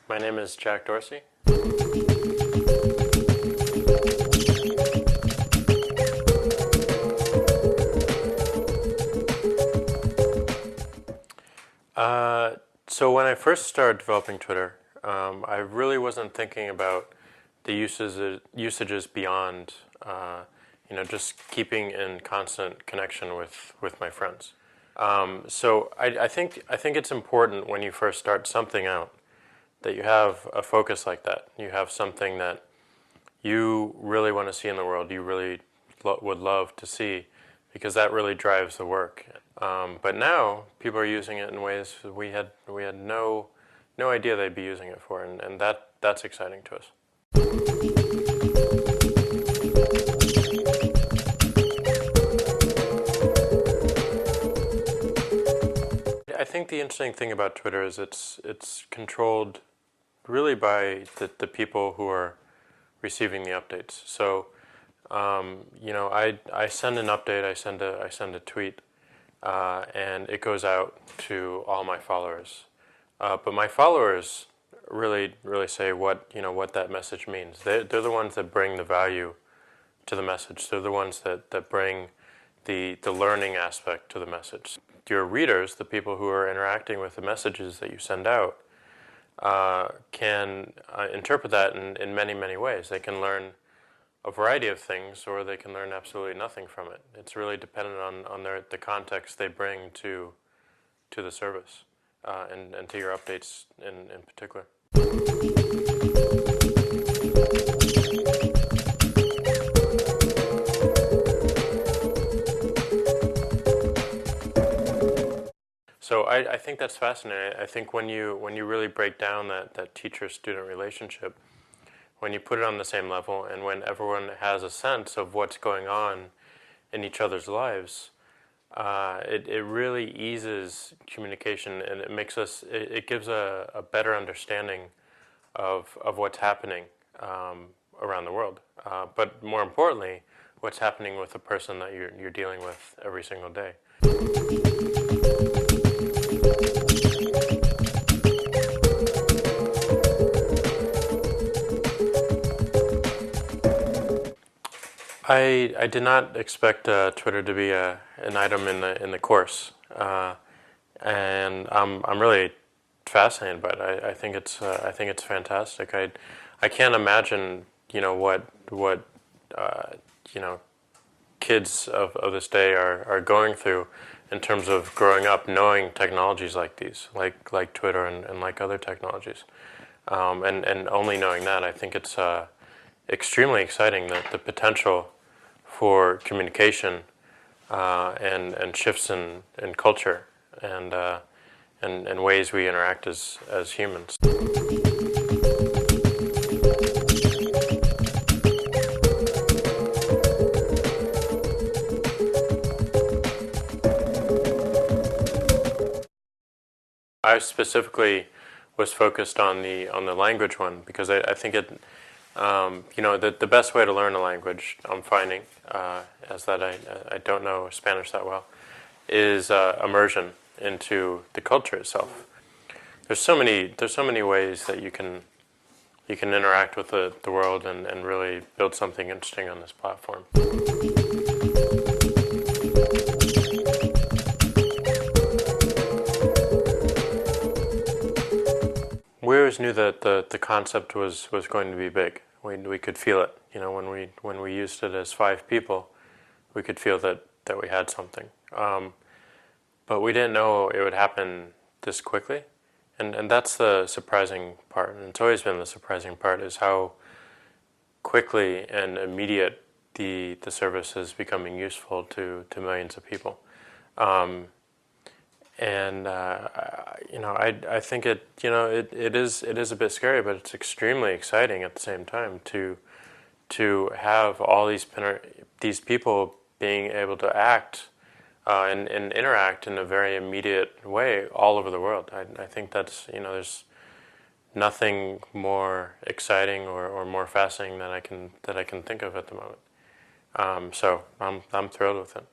My name is Jack Dorsey. So when I first started developing Twitter, I really wasn't thinking about the usages beyond, just keeping in constant connection with my friends. So I think it's important when you first start something out that you have a focus like that. You have something that you really want to see in the world, you really would love to see, because that really drives the work. But now people are using it in ways we had no idea they'd be using it for, and that's exciting to us. I think the interesting thing about Twitter is it's controlled really by the people who are receiving the updates. So, I send an update, I send a tweet, and it goes out to all my followers. But my followers really say what that message means. They're the ones that bring the value to the message. They're the ones that bring the learning aspect to the message. Your readers, the people who are interacting with the messages that you send out, can interpret that in many ways. They can learn a variety of things, or they can learn absolutely nothing from it. It's really dependent on the context they bring to the service, and to your updates in particular. So I think that's fascinating. I think when you really break down that teacher-student relationship, when you put it on the same level, and when everyone has a sense of what's going on in each other's lives, it really eases communication, and it gives a better understanding of what's happening around the world. But more importantly, what's happening with the person that you're dealing with every single day. I did not expect Twitter to be an item in the course, and I'm really fascinated by it. I think it's fantastic. I can't imagine what kids of this day are going through in terms of growing up knowing technologies like these, like Twitter and like other technologies, and only knowing that. I think it's extremely exciting, that the potential for communication and shifts in culture and ways we interact as humans. I specifically was focused on the language one, because I think it. The best way to learn a language, I'm finding, as that I don't know Spanish that well, is immersion into the culture itself. There's so many ways that you can interact with the world and really build something interesting on this platform. We always knew that the concept was going to be big. We could feel it. When we used it as 5 people, we could feel that we had something. But we didn't know it would happen this quickly, and that's the surprising part. And it's always been the surprising part, is how quickly and immediate the service is becoming useful to millions of people. I think it is a bit scary, but it's extremely exciting at the same time to have all these people being able to act and interact in a very immediate way all over the world. I think that's there's nothing more exciting or more fascinating that I can think of at the moment. So I'm thrilled with it.